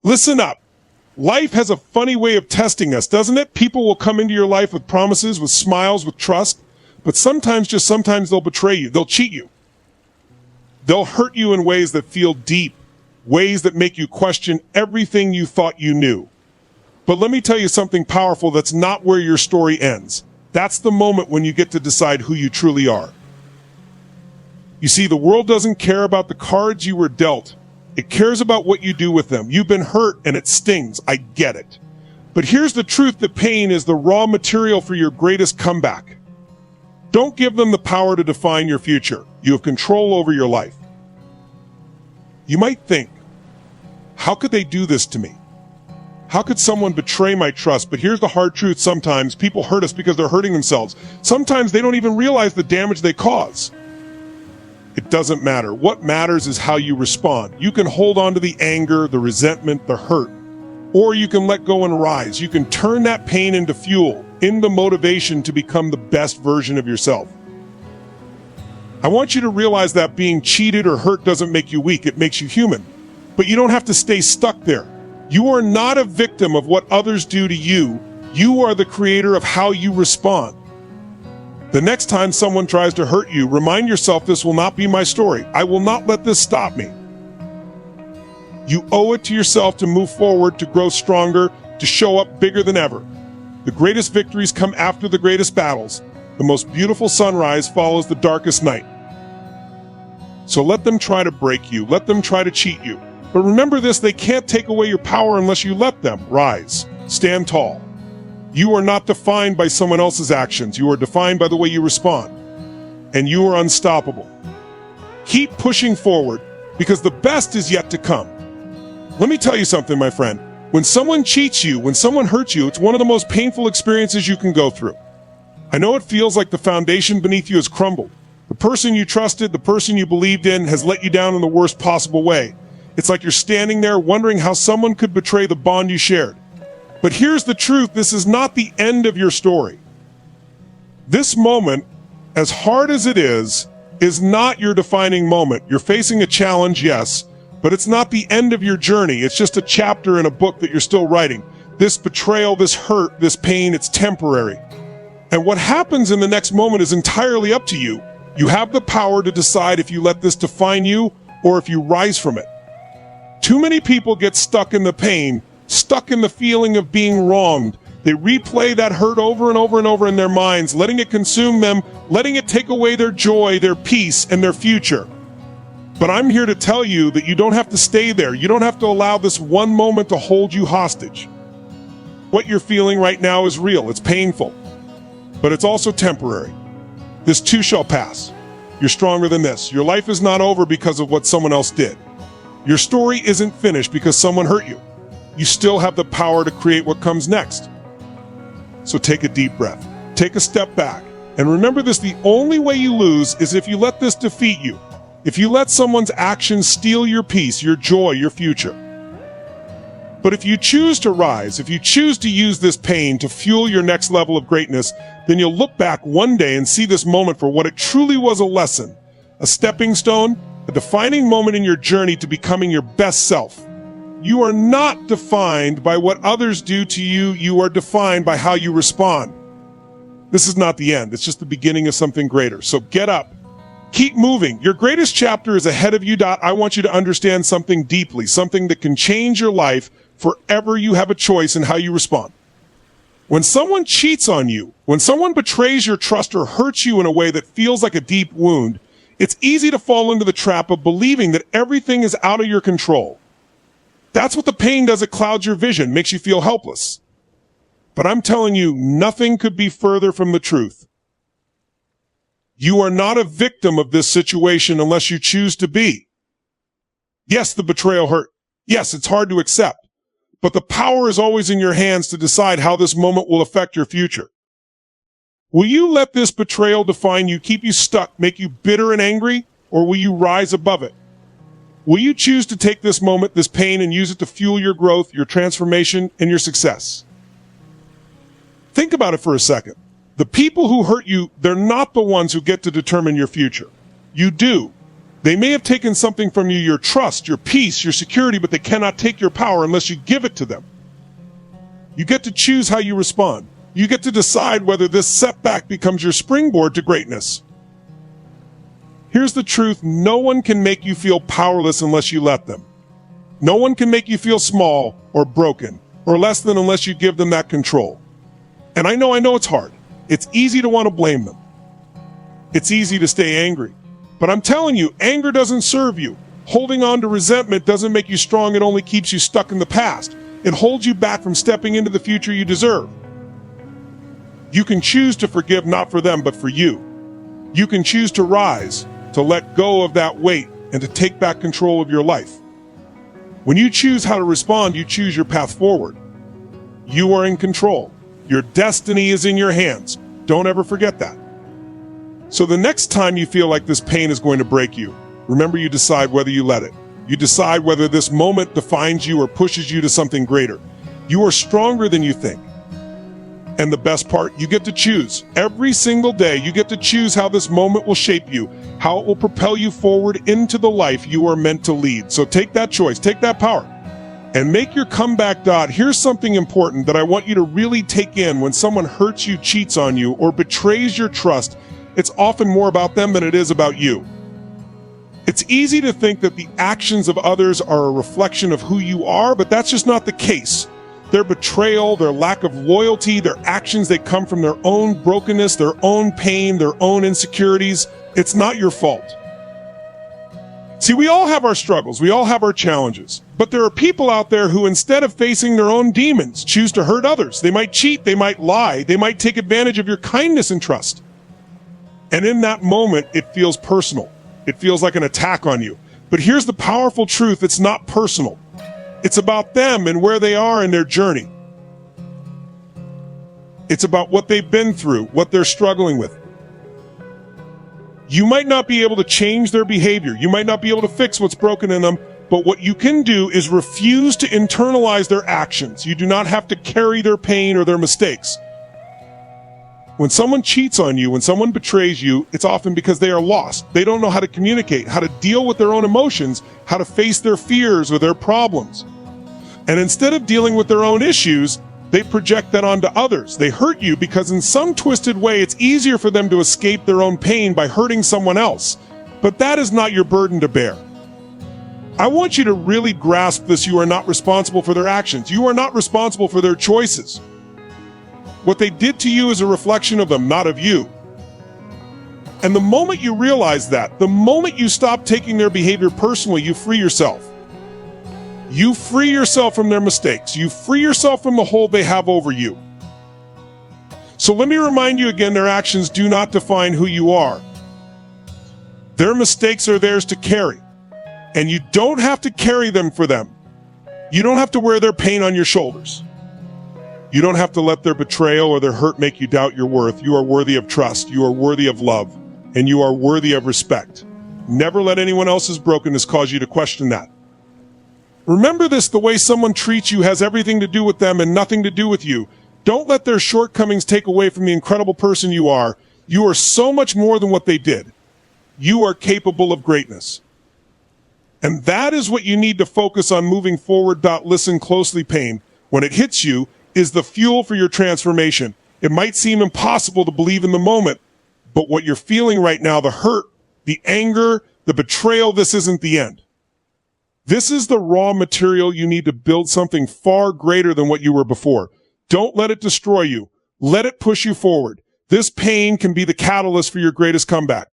Listen up. Life has a funny way of testing us, doesn't it? People will come into your life with promises, with smiles, with trust, but sometimes, just sometimes, they'll betray you. They'll cheat you. They'll hurt you in ways that feel deep, ways that make you question everything you thought you knew. But let me tell you something powerful that's not where your story ends. That's the moment when you get to decide who you truly are. You see, the world doesn't care about the cards you were dealt. It cares about what you do with them. You've been hurt and it stings. I get it. But here's the truth, that pain is the raw material for your greatest comeback. Don't give them the power to define your future. You have control over your life. You might think, how could they do this to me? How could someone betray my trust? But here's the hard truth. Sometimes people hurt us because they're hurting themselves. Sometimes they don't even realize the damage they cause. It doesn't matter. What matters is how you respond. You can hold on to the anger, the resentment, the hurt, or you can let go and rise. You can turn that pain into fuel, into motivation to become the best version of yourself. I want you to realize that being cheated or hurt doesn't make you weak. It makes you human. But you don't have to stay stuck there. You are not a victim of what others do to you. You are the creator of how you respond. The next time someone tries to hurt you, remind yourself, this will not be my story. I will not let this stop me. You owe it to yourself to move forward, to grow stronger, to show up bigger than ever. The greatest victories come after the greatest battles. The most beautiful sunrise follows the darkest night. So let them try to break you. Let them try to cheat you. But remember this, they can't take away your power unless you let them. Rise. Stand tall. You are not defined by someone else's actions. You are defined by the way you respond. And you are unstoppable. Keep pushing forward, because the best is yet to come. Let me tell you something, my friend. When someone cheats you, when someone hurts you, it's one of the most painful experiences you can go through. I know it feels like the foundation beneath you has crumbled. The person you trusted, the person you believed in, has let you down in the worst possible way. It's like you're standing there wondering how someone could betray the bond you shared. But here's the truth, this is not the end of your story. This moment, as hard as it is not your defining moment. You're facing a challenge, yes, but it's not the end of your journey. It's just a chapter in a book that you're still writing. This betrayal, this hurt, this pain, it's temporary. And what happens in the next moment is entirely up to you. You have the power to decide if you let this define you or if you rise from it. Too many people get stuck in the pain, stuck in the feeling of being wronged. They replay that hurt over and over and over in their minds, letting it consume them, letting it take away their joy, their peace, and their future. But I'm here to tell you that you don't have to stay there. You don't have to allow this one moment to hold you hostage. What you're feeling right now is real. It's painful, but it's also temporary. This too shall pass. You're stronger than this. Your life is not over because of what someone else did. Your story isn't finished because someone hurt you. You still have the power to create what comes next. So take a deep breath. Take a step back. And remember this, the only way you lose is if you let this defeat you. If you let someone's actions steal your peace, your joy, your future. But if you choose to rise, if you choose to use this pain to fuel your next level of greatness, then you'll look back one day and see this moment for what it truly was, a lesson, a stepping stone, a defining moment in your journey to becoming your best self. You are not defined by what others do to you. You are defined by how you respond. This is not the end. It's just the beginning of something greater. So get up. Keep moving. Your greatest chapter is ahead of you. I want you to understand something deeply, something that can change your life forever. You have a choice in how you respond. When someone cheats on you, when someone betrays your trust or hurts you in a way that feels like a deep wound, it's easy to fall into the trap of believing that everything is out of your control. That's what the pain does. It clouds your vision, makes you feel helpless. But I'm telling you, nothing could be further from the truth. You are not a victim of this situation unless you choose to be. Yes, the betrayal hurt. Yes, it's hard to accept. But the power is always in your hands to decide how this moment will affect your future. Will you let this betrayal define you, keep you stuck, make you bitter and angry, or will you rise above it? Will you choose to take this moment, this pain, and use it to fuel your growth, your transformation, and your success? Think about it for a second. The people who hurt you, they're not the ones who get to determine your future. You do. They may have taken something from you, your trust, your peace, your security, but they cannot take your power unless you give it to them. You get to choose how you respond. You get to decide whether this setback becomes your springboard to greatness. Here's the truth. No one can make you feel powerless unless you let them. No one can make you feel small or broken or less than unless you give them that control. And I know it's hard. It's easy to want to blame them. It's easy to stay angry. But I'm telling you, anger doesn't serve you. Holding on to resentment doesn't make you strong. It only keeps you stuck in the past. It holds you back from stepping into the future you deserve. You can choose to forgive not for them, but for you. You can choose to rise, to let go of that weight, and to take back control of your life. When you choose how to respond, you choose your path forward. You are in control. Your destiny is in your hands. Don't ever forget that. So the next time you feel like this pain is going to break you, remember you decide whether you let it. You decide whether this moment defines you or pushes you to something greater. You are stronger than you think. And the best part, you get to choose. Every single day, you get to choose how this moment will shape you, how it will propel you forward into the life you are meant to lead. So take that choice, take that power, and make your comeback. Here's something important that I want you to really take in. When someone hurts you, cheats on you, or betrays your trust, it's often more about them than it is about you. It's easy to think that the actions of others are a reflection of who you are, but that's just not the case. Their betrayal, their lack of loyalty, their actions, they come from their own brokenness, their own pain, their own insecurities. It's not your fault. See, we all have our struggles. We all have our challenges. But there are people out there who, instead of facing their own demons, choose to hurt others. They might cheat. They might lie. They might take advantage of your kindness and trust. And in that moment, it feels personal. It feels like an attack on you. But here's the powerful truth. It's not personal. It's about them and where they are in their journey. It's about what they've been through, what they're struggling with. You might not be able to change their behavior. You might not be able to fix what's broken in them. But what you can do is refuse to internalize their actions. You do not have to carry their pain or their mistakes. When someone cheats on you, when someone betrays you, it's often because they are lost. They don't know how to communicate, how to deal with their own emotions, how to face their fears or their problems. And instead of dealing with their own issues, they project that onto others. They hurt you because in some twisted way, it's easier for them to escape their own pain by hurting someone else. But that is not your burden to bear. I want you to really grasp this. You are not responsible for their actions. You are not responsible for their choices. What they did to you is a reflection of them, not of you. And the moment you realize that, the moment you stop taking their behavior personally, you free yourself. You free yourself from their mistakes. You free yourself from the hold they have over you. So let me remind you again, their actions do not define who you are. Their mistakes are theirs to carry. And you don't have to carry them for them. You don't have to wear their pain on your shoulders. You don't have to let their betrayal or their hurt make you doubt your worth. You are worthy of trust. You are worthy of love. And you are worthy of respect. Never let anyone else's brokenness cause you to question that. Remember this, the way someone treats you has everything to do with them and nothing to do with you. Don't let their shortcomings take away from the incredible person you are. You are so much more than what they did. You are capable of greatness. And that is what you need to focus on moving forward. Listen closely, pain. When it hits you, is the fuel for your transformation. It might seem impossible to believe in the moment, but what you're feeling right now, the hurt, the anger, the betrayal, this isn't the end. This is the raw material you need to build something far greater than what you were before. Don't let it destroy you. Let it push you forward. This pain can be the catalyst for your greatest comeback.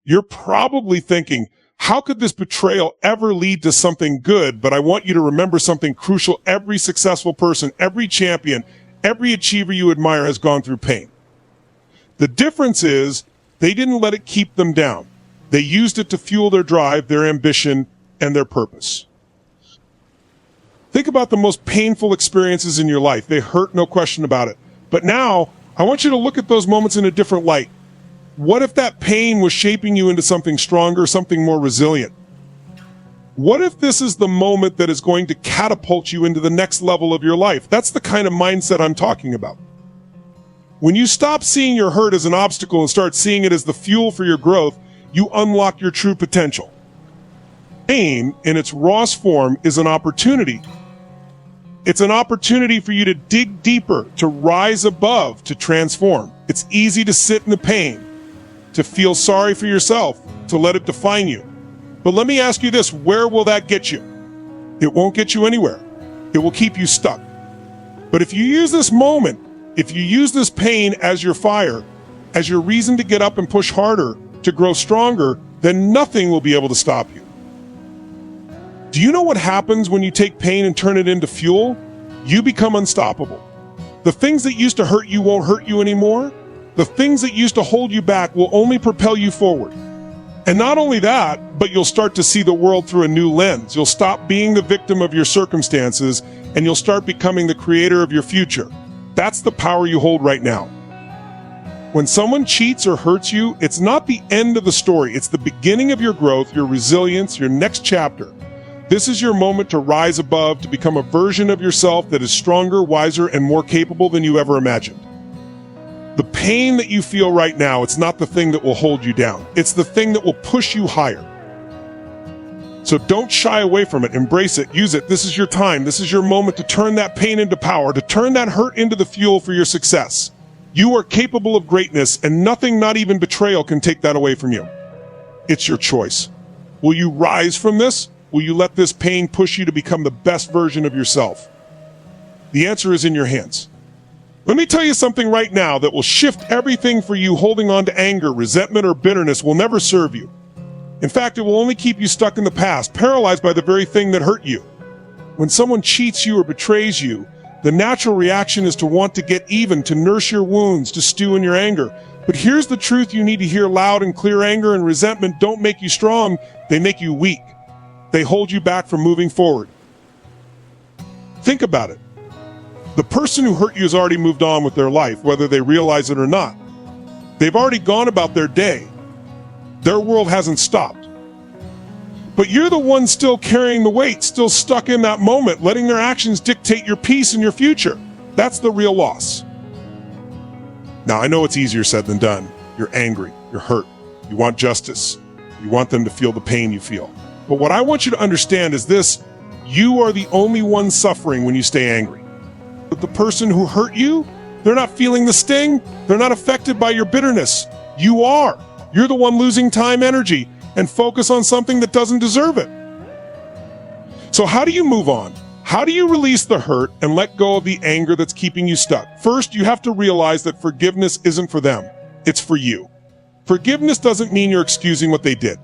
You're probably thinking, how could this betrayal ever lead to something good? But I want you to remember something crucial. Every successful person, every champion, every achiever you admire has gone through pain. The difference is they didn't let it keep them down. They used it to fuel their drive, their ambition, and their purpose. Think about the most painful experiences in your life. They hurt, no question about it. But now, I want you to look at those moments in a different light. What if that pain was shaping you into something stronger, something more resilient? What if this is the moment that is going to catapult you into the next level of your life? That's the kind of mindset I'm talking about. When you stop seeing your hurt as an obstacle and start seeing it as the fuel for your growth, you unlock your true potential. Pain, in its rawest form, is an opportunity. It's an opportunity for you to dig deeper, to rise above, to transform. It's easy to sit in the pain, to feel sorry for yourself, to let it define you. But let me ask you this, where will that get you? It won't get you anywhere. It will keep you stuck. But if you use this moment, if you use this pain as your fire, as your reason to get up and push harder, to grow stronger, then nothing will be able to stop you. Do you know what happens when you take pain and turn it into fuel? You become unstoppable. The things that used to hurt you won't hurt you anymore. The things that used to hold you back will only propel you forward. And not only that, but you'll start to see the world through a new lens. You'll stop being the victim of your circumstances, and you'll start becoming the creator of your future. That's the power you hold right now. When someone cheats or hurts you, it's not the end of the story. It's the beginning of your growth, your resilience, your next chapter. This is your moment to rise above, to become a version of yourself that is stronger, wiser, and more capable than you ever imagined. The pain that you feel right now, it's not the thing that will hold you down. It's the thing that will push you higher. So don't shy away from it. Embrace it. Use it. This is your time. This is your moment to turn that pain into power, to turn that hurt into the fuel for your success. You are capable of greatness, and nothing, not even betrayal, can take that away from you. It's your choice. Will you rise from this? Will you let this pain push you to become the best version of yourself? The answer is in your hands. Let me tell you something right now that will shift everything for you. Holding on to anger, resentment, or bitterness will never serve you. In fact, it will only keep you stuck in the past, paralyzed by the very thing that hurt you. When someone cheats you or betrays you, the natural reaction is to want to get even, to nurse your wounds, to stew in your anger. But here's the truth you need to hear loud and clear. Anger and resentment don't make you strong, they make you weak. They hold you back from moving forward. Think about it. The person who hurt you has already moved on with their life, whether they realize it or not. They've already gone about their day. Their world hasn't stopped. But you're the one still carrying the weight, still stuck in that moment, letting their actions dictate your peace and your future. That's the real loss. Now, I know it's easier said than done. You're angry, you're hurt, you want justice, you want them to feel the pain you feel. But what I want you to understand is this: you are the only one suffering when you stay angry. But the person who hurt you, they're not feeling the sting. They're not affected by your bitterness. You are. You're the one losing time, energy, and focus on something that doesn't deserve it. So how do you move on? How do you release the hurt and let go of the anger that's keeping you stuck? First, you have to realize that forgiveness isn't for them. It's for you. Forgiveness doesn't mean you're excusing what they did.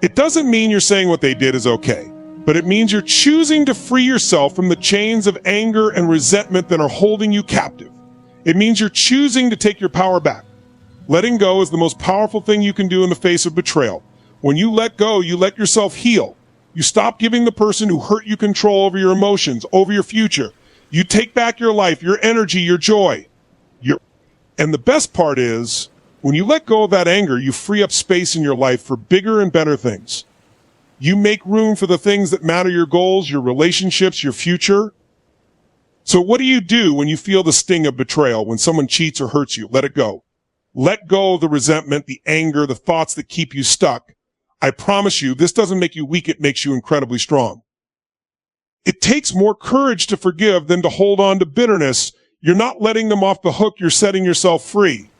It doesn't mean you're saying what they did is okay, but it means you're choosing to free yourself from the chains of anger and resentment that are holding you captive. It means you're choosing to take your power back. Letting go is the most powerful thing you can do in the face of betrayal. When you let go, you let yourself heal. You stop giving the person who hurt you control over your emotions, over your future. You take back your life, your energy, your joy. And the best part is, when you let go of that anger, you free up space in your life for bigger and better things. You make room for the things that matter, your goals, your relationships, your future. So what do you do when you feel the sting of betrayal, when someone cheats or hurts you? Let it go. Let go of the resentment, the anger, the thoughts that keep you stuck. I promise you, this doesn't make you weak, it makes you incredibly strong. It takes more courage to forgive than to hold on to bitterness. You're not letting them off the hook, you're setting yourself free.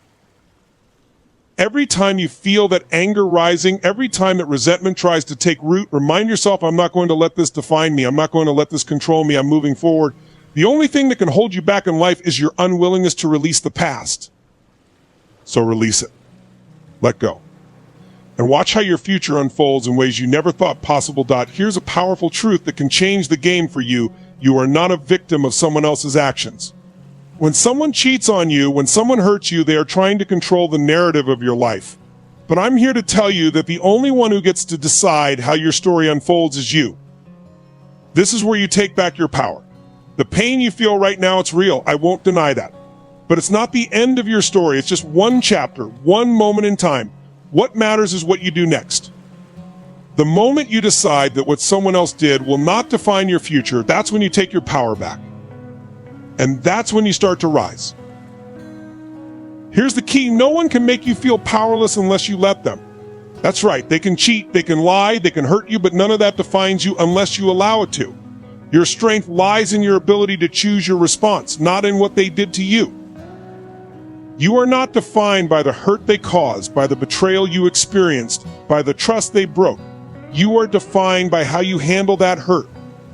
Every time you feel that anger rising, every time that resentment tries to take root, remind yourself, I'm not going to let this define me. I'm not going to let this control me. I'm moving forward. The only thing that can hold you back in life is your unwillingness to release the past. So release it. Let go. And watch how your future unfolds in ways you never thought possible. Here's a powerful truth that can change the game for you. You are not a victim of someone else's actions. When someone cheats on you, when someone hurts you, they are trying to control the narrative of your life. But I'm here to tell you that the only one who gets to decide how your story unfolds is you. This is where you take back your power. The pain you feel right now, it's real. I won't deny that. But it's not the end of your story. It's just one chapter, one moment in time. What matters is what you do next. The moment you decide that what someone else did will not define your future, that's when you take your power back. And that's when you start to rise. Here's the key. No one can make you feel powerless unless you let them. That's right. They can cheat, they can lie, they can hurt you, but none of that defines you unless you allow it to. Your strength lies in your ability to choose your response, not in what they did to you. You are not defined by the hurt they caused, by the betrayal you experienced, by the trust they broke. You are defined by how you handle that hurt.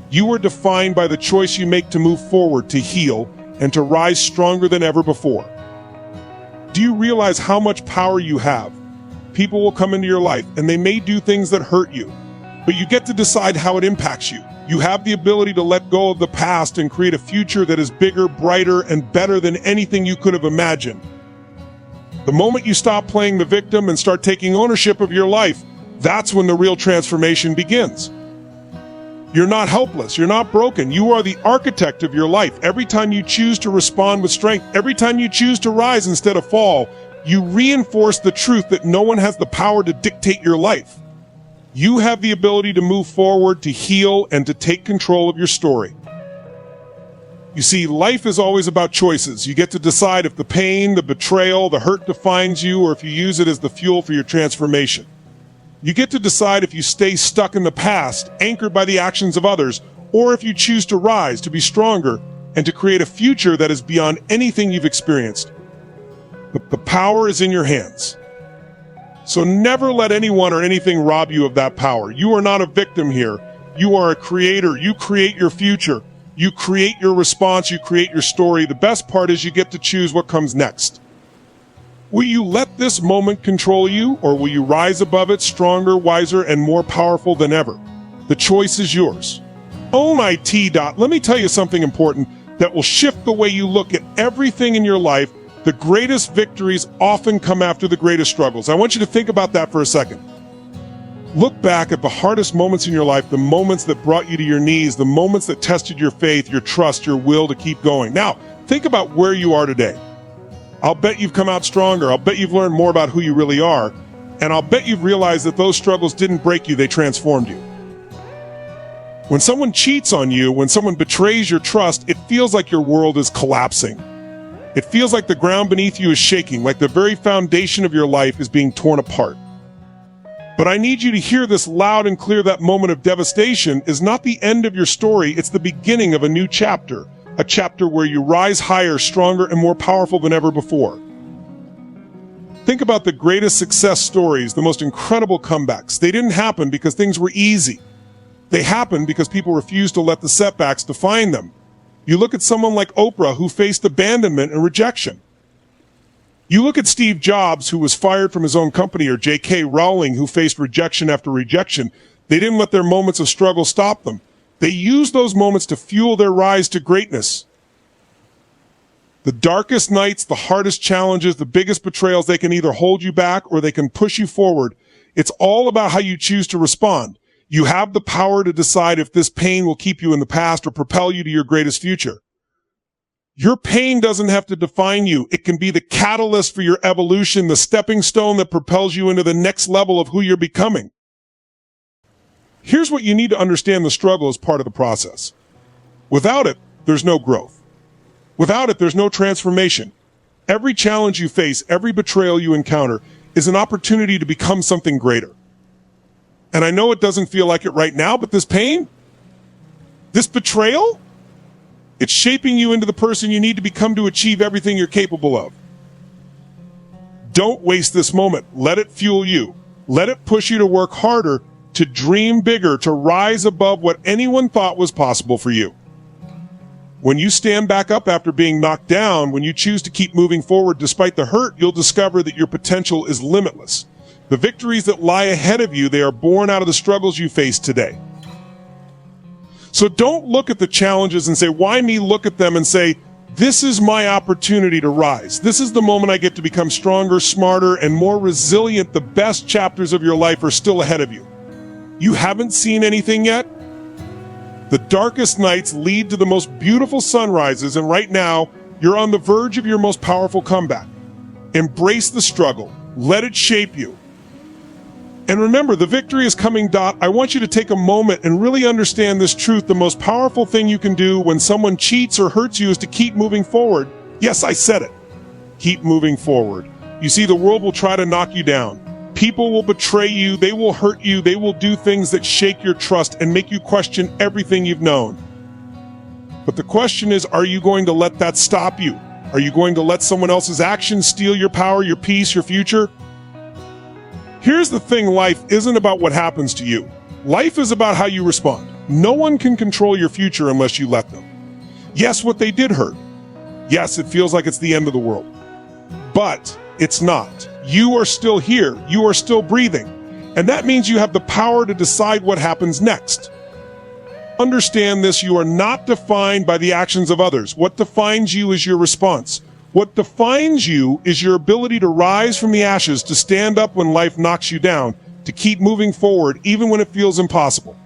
You are defined by the choice you make to move forward, to heal, and to rise stronger than ever before. Do you realize how much power you have? People will come into your life, and they may do things that hurt you, but you get to decide how it impacts you. You have the ability to let go of the past and create a future that is bigger, brighter, and better than anything you could have imagined. The moment you stop playing the victim and start taking ownership of your life, that's when the real transformation begins. You're not helpless. You're not broken. You are the architect of your life. Every time you choose to respond with strength, every time you choose to rise instead of fall, you reinforce the truth that no one has the power to dictate your life. You have the ability to move forward, to heal, and to take control of your story. You see, life is always about choices. You get to decide if the pain, the betrayal, the hurt defines you, or if you use it as the fuel for your transformation. You get to decide if you stay stuck in the past, anchored by the actions of others, or if you choose to rise, to be stronger, and to create a future that is beyond anything you've experienced. The power is in your hands. So never let anyone or anything rob you of that power. You are not a victim here. You are a creator. You create your future. You create your response. You create your story. The best part is you get to choose what comes next. Will you let this moment control you, or will you rise above it stronger, wiser, and more powerful than ever? The choice is yours. Own IT. Let me tell you something important that will shift the way you look at everything in your life. The greatest victories often come after the greatest struggles. I want you to think about that for a second. Look back at the hardest moments in your life, the moments that brought you to your knees, the moments that tested your faith, your trust, your will to keep going. Now, think about where you are today. I'll bet you've come out stronger. I'll bet you've learned more about who you really are. And I'll bet you've realized that those struggles didn't break you, they transformed you. When someone cheats on you, when someone betrays your trust, it feels like your world is collapsing. It feels like the ground beneath you is shaking, like the very foundation of your life is being torn apart. But I need you to hear this loud and clear. That moment of devastation is not the end of your story. It's the beginning of a new chapter, a chapter where you rise higher, stronger, and more powerful than ever before. Think about the greatest success stories, the most incredible comebacks. They didn't happen because things were easy. They happened because people refused to let the setbacks define them. You look at someone like Oprah, who faced abandonment and rejection. You look at Steve Jobs, who was fired from his own company, or J.K. Rowling, who faced rejection after rejection. They didn't let their moments of struggle stop them. They used those moments to fuel their rise to greatness. The darkest nights, the hardest challenges, the biggest betrayals, they can either hold you back or they can push you forward. It's all about how you choose to respond. You have the power to decide if this pain will keep you in the past or propel you to your greatest future. Your pain doesn't have to define you. It can be the catalyst for your evolution, the stepping stone that propels you into the next level of who you're becoming. Here's what you need to understand: the struggle is part of the process. Without it, there's no growth. Without it, there's no transformation. Every challenge you face, every betrayal you encounter is an opportunity to become something greater. And I know it doesn't feel like it right now, but this pain, this betrayal, it's shaping you into the person you need to become to achieve everything you're capable of. Don't waste this moment. Let it fuel you. Let it push you to work harder, to dream bigger, to rise above what anyone thought was possible for you. When you stand back up after being knocked down, when you choose to keep moving forward despite the hurt, you'll discover that your potential is limitless. The victories that lie ahead of you, they are born out of the struggles you face today. So don't look at the challenges and say, why me? Look at them and say, this is my opportunity to rise. This is the moment I get to become stronger, smarter, and more resilient. The best chapters of your life are still ahead of you. You haven't seen anything yet? The darkest nights lead to the most beautiful sunrises, and right now, you're on the verge of your most powerful comeback. Embrace the struggle. Let it shape you. And remember, the victory is coming. I want you to take a moment and really understand this truth. The most powerful thing you can do when someone cheats or hurts you is to keep moving forward. Yes, I said it. Keep moving forward. You see, the world will try to knock you down. People will betray you, they will hurt you, they will do things that shake your trust and make you question everything you've known. But the question is, are you going to let that stop you? Are you going to let someone else's actions steal your power, your peace, your future? Here's the thing, life isn't about what happens to you. Life is about how you respond. No one can control your future unless you let them. Yes, what they did hurt. Yes, it feels like it's the end of the world. But it's not. You are still here. You are still breathing. And that means you have the power to decide what happens next. Understand this, you are not defined by the actions of others. What defines you is your response. What defines you is your ability to rise from the ashes, to stand up when life knocks you down, to keep moving forward even when it feels impossible.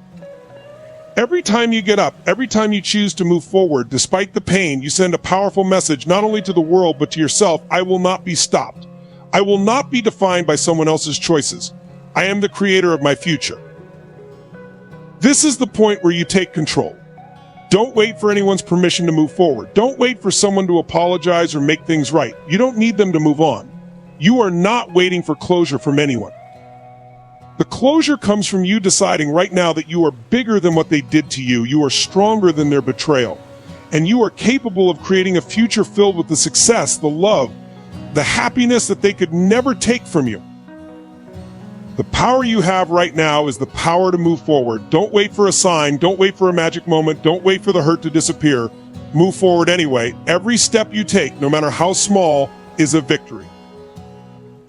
Every time you get up, every time you choose to move forward, despite the pain, you send a powerful message not only to the world but to yourself. I will not be stopped. I will not be defined by someone else's choices. I am the creator of my future. This is the point where you take control. Don't wait for anyone's permission to move forward. Don't wait for someone to apologize or make things right. You don't need them to move on. You are not waiting for closure from anyone. The closure comes from you deciding right now that you are bigger than what they did to you. You are stronger than their betrayal. And you are capable of creating a future filled with the success, the love, the happiness that they could never take from you. The power you have right now is the power to move forward. Don't wait for a sign. Don't wait for a magic moment. Don't wait for the hurt to disappear. Move forward anyway. Every step you take, no matter how small, is a victory.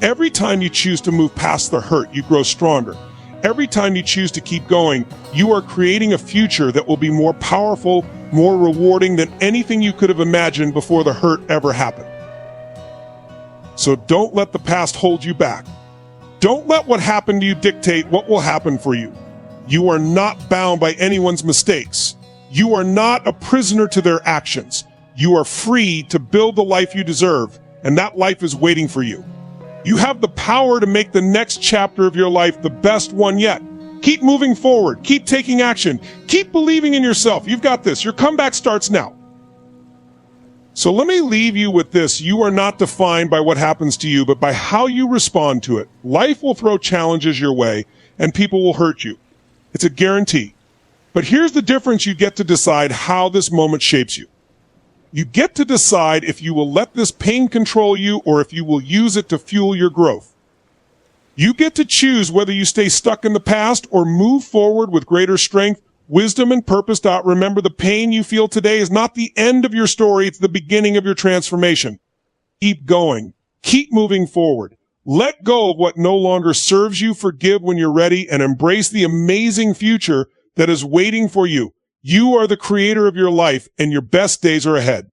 Every time you choose to move past the hurt, you grow stronger. Every time you choose to keep going, you are creating a future that will be more powerful, more rewarding than anything you could have imagined before the hurt ever happened. So don't let the past hold you back. Don't let what happened to you dictate what will happen for you. You are not bound by anyone's mistakes. You are not a prisoner to their actions. You are free to build the life you deserve, and that life is waiting for you. You have the power to make the next chapter of your life the best one yet. Keep moving forward. Keep taking action. Keep believing in yourself. You've got this. Your comeback starts now. So let me leave you with this. You are not defined by what happens to you, but by how you respond to it. Life will throw challenges your way, and people will hurt you. It's a guarantee. But here's the difference. You get to decide how this moment shapes you. You get to decide if you will let this pain control you or if you will use it to fuel your growth. You get to choose whether you stay stuck in the past or move forward with greater strength, wisdom, and purpose. Remember, the pain you feel today is not the end of your story. It's the beginning of your transformation. Keep going. Keep moving forward. Let go of what no longer serves you. Forgive when you're ready and embrace the amazing future that is waiting for you. You are the creator of your life, and your best days are ahead.